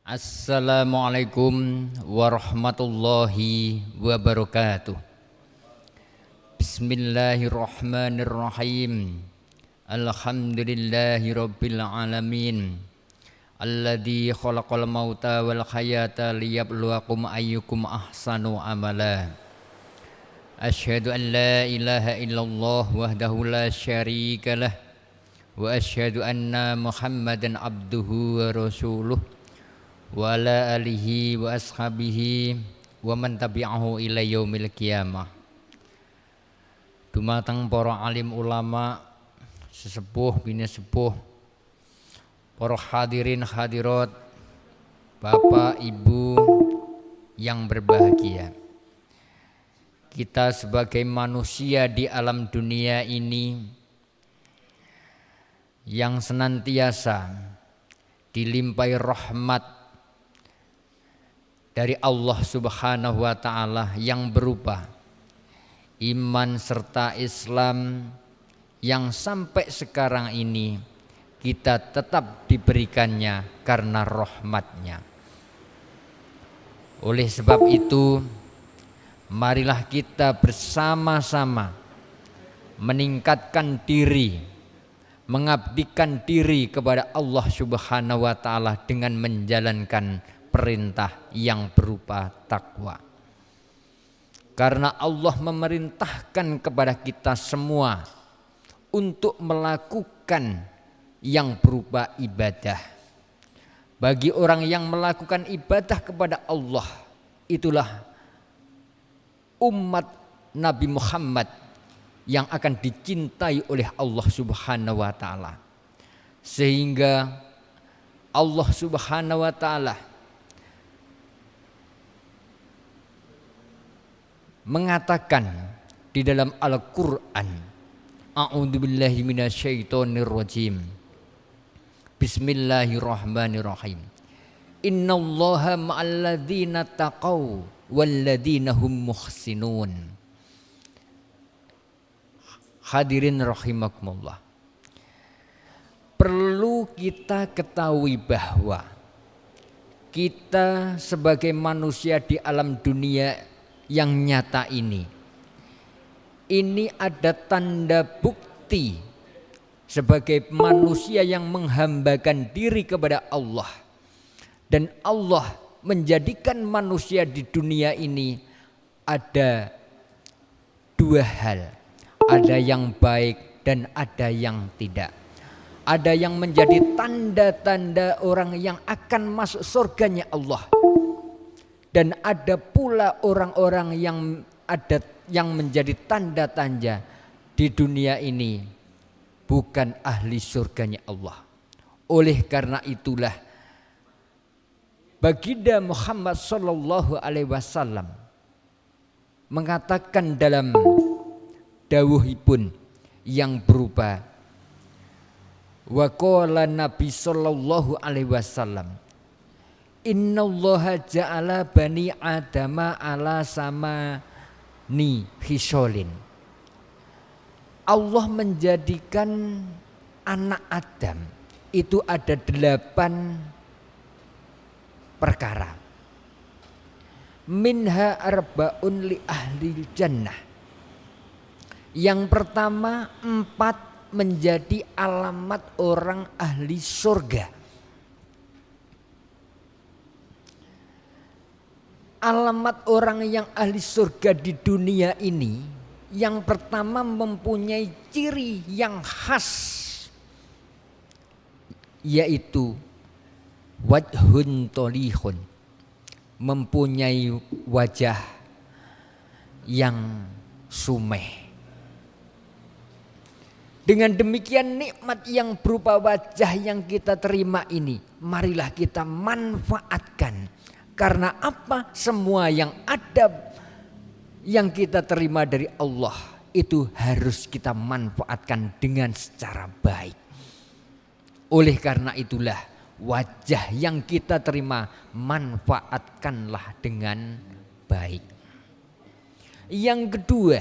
Assalamualaikum warahmatullahi wabarakatuh. Bismillahirrahmanirrahim. Alhamdulillahi rabbil alamin. Alladzi khalaqal mauta wal hayata liyabluwakum ayyukum ahsanu amala. Asyhadu an la ilaha illallah wahdahu la syarikalah wa asyhadu anna Muhammadan abduhu wa rasuluh wa ala alihi wa ashabihi wa man tabi'ahu ila yaumil qiyamah. Dumateng para alim ulama, sesepuh bini sepuh, para hadirin hadirat, bapak ibu yang berbahagia. Kita sebagai manusia di alam dunia ini yang senantiasa dilimpahi rahmat dari Allah Subhanahu wa Ta'ala yang berupa iman serta Islam yang sampai sekarang ini kita tetap diberikannya karena rahmatnya. Oleh sebab itu, marilah kita bersama-sama meningkatkan diri, mengabdikan diri kepada Allah Subhanahu wa Ta'ala dengan menjalankan perintah yang berupa takwa. Karena Allah memerintahkan kepada kita semua untuk melakukan yang berupa ibadah. Bagi orang yang melakukan ibadah kepada Allah, itulah umat Nabi Muhammad yang akan dicintai oleh Allah Subhanahu wa Ta'ala. Sehingga Allah Subhanahu wa Ta'ala mengatakan di dalam Al-Quran, A'udzubillahi minasyaitonirrajim. Bismillahirrahmanirrahim. Innallaha ma'alladzina taqaw walladzina hum muhsinun. Hadirin rahimakumullah. Perlu kita ketahui bahwa kita sebagai manusia di alam dunia yang nyata ini ada tanda bukti sebagai manusia yang menghambakan diri kepada Allah, dan Allah menjadikan manusia di dunia ini ada dua hal, ada yang baik dan ada yang tidak. Ada yang menjadi tanda-tanda orang yang akan masuk surganya Allah, dan ada pula orang-orang yang menjadi tanda-tanda di dunia ini bukan ahli surganya Allah. Oleh karena itulah baginda Muhammad sallallahu alaihi wasallam mengatakan dalam dawuhipun yang berupa, wa qala Nabi sallallahu alaihi wasallam, innallaha ja'ala bani adama ala sama ni hisolin. Allah menjadikan anak Adam itu ada 8 perkara. Minha arba'un li ahli jannah. Yang pertama 4 menjadi alamat orang ahli surga. Alamat orang yang ahli surga di dunia ini, yang pertama mempunyai ciri yang khas, yaitu wajhun tolihun, mempunyai wajah yang sumeh. Dengan demikian nikmat yang berupa wajah yang kita terima ini, marilah kita manfaatkan. Karena apa? Semua yang ada yang kita terima dari Allah itu harus kita manfaatkan dengan secara baik. Oleh karena itulah wajah yang kita terima manfaatkanlah dengan baik. Yang kedua,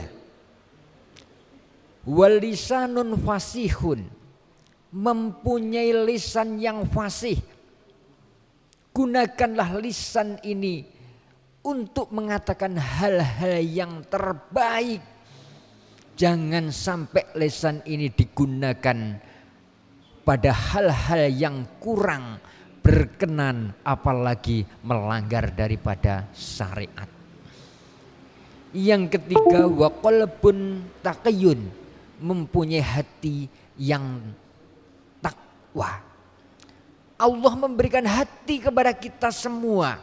walisanun fasihun, mempunyai lisan yang fasih. Gunakanlah lisan ini untuk mengatakan hal-hal yang terbaik. Jangan sampai lisan ini digunakan pada hal-hal yang kurang berkenan, apalagi melanggar daripada syariat. Yang ketiga, wa qalbun taqiyun, mempunyai hati yang takwa. Allah memberikan hati kepada kita semua.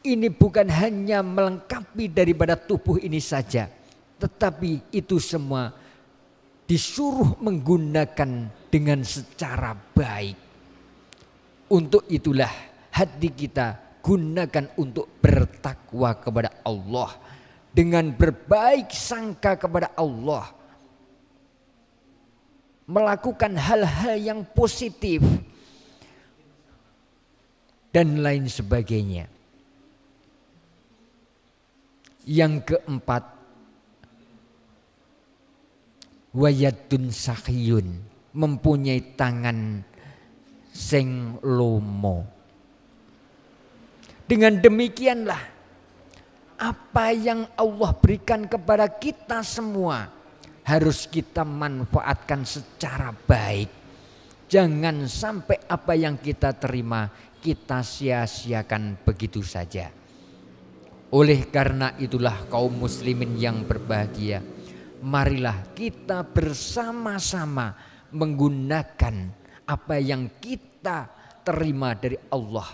Ini bukan hanya melengkapi daripada tubuh ini saja, tetapi itu semua disuruh menggunakan dengan secara baik. Untuk itulah hati kita gunakan untuk bertakwa kepada Allah, dengan berbaik sangka kepada Allah, melakukan hal-hal yang positif dan lain sebagainya. Yang keempat, wayadun sakhiyun, mempunyai tangan sing lomo. Dengan demikianlah apa yang Allah berikan kepada kita semua harus kita manfaatkan secara baik. Jangan sampai apa yang kita terima kita sia-siakan begitu saja. Oleh karena itulah kaum muslimin yang berbahagia, marilah kita bersama-sama menggunakan apa yang kita terima dari Allah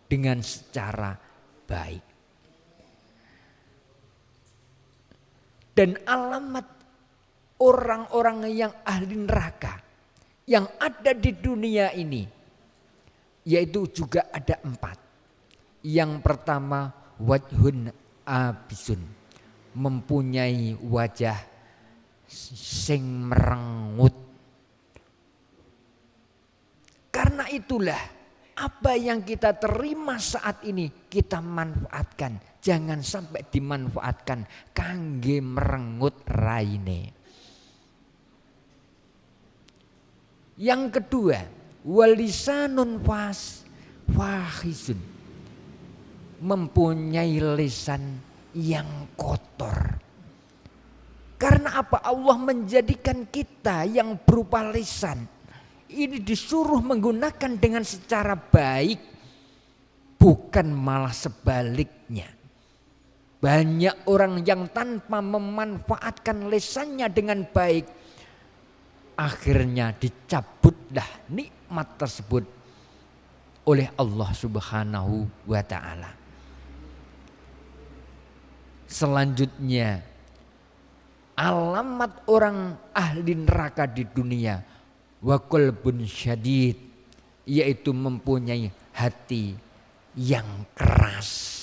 dengan secara baik. Dan alamat orang-orang yang ahli neraka yang ada di dunia ini, yaitu juga ada 4. Yang pertama, wajhun abisun, mempunyai wajah sing merengut. Karena itulah apa yang kita terima saat ini kita manfaatkan. Jangan sampai dimanfaatkan kangge merengut raine. Yang kedua, walisanun fahisun, mempunyai lisan yang kotor. Karena apa? Allah menjadikan kita yang berupa lisan ini disuruh menggunakan dengan secara baik, bukan malah sebaliknya. Banyak orang yang tanpa memanfaatkan lisannya dengan baik, akhirnya dicabutlah nikmat tersebut oleh Allah Subhanahu wa ta'ala. Selanjutnya, alamat orang ahli neraka di dunia, wa qalbun syadid, yaitu mempunyai hati yang keras.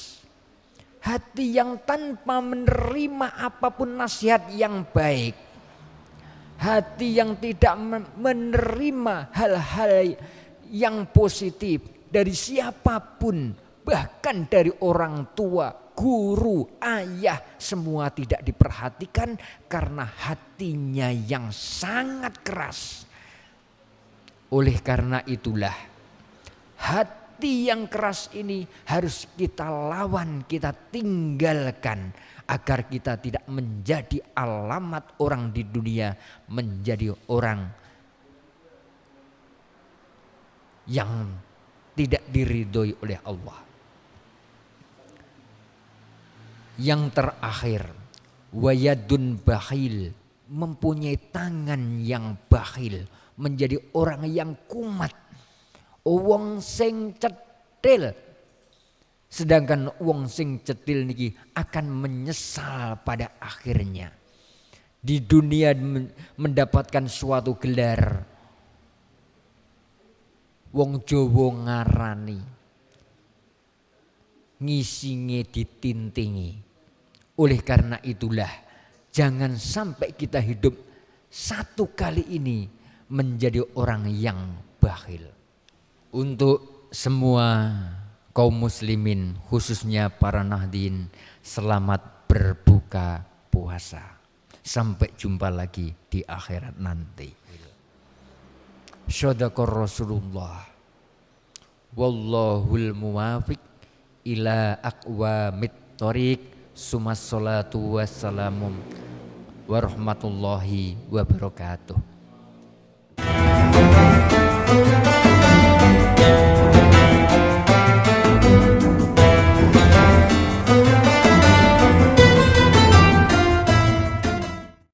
Hati yang tanpa menerima apapun nasihat yang baik. Hati yang tidak menerima hal-hal yang positif dari siapapun, bahkan dari orang tua, guru, ayah, semua tidak diperhatikan karena hatinya yang sangat keras. Oleh karena itulah hati yang keras ini harus kita lawan, kita tinggalkan agar kita tidak menjadi alamat orang di dunia, menjadi orang yang tidak diridhoi oleh Allah. Yang terakhir, wayadun bakhil, mempunyai tangan yang bakhil, menjadi orang yang kumat, wong sing cetil. Sedangkan wong sing cetil niki akan menyesal pada akhirnya. Di dunia mendapatkan suatu gelar, wong Jawa ngarani ngisinge ditintingi. Oleh karena itulah jangan sampai kita hidup satu kali ini menjadi orang yang bakhil. Untuk semua kaum muslimin khususnya para nahdien selamat berbuka puasa. Sampai jumpa lagi di akhirat nanti. Shadaqar Rasulullah. Wallahul muwafiq ila aqwamit thoriq. Sumassalatu wassalamu warahmatullahi wabarakatuh.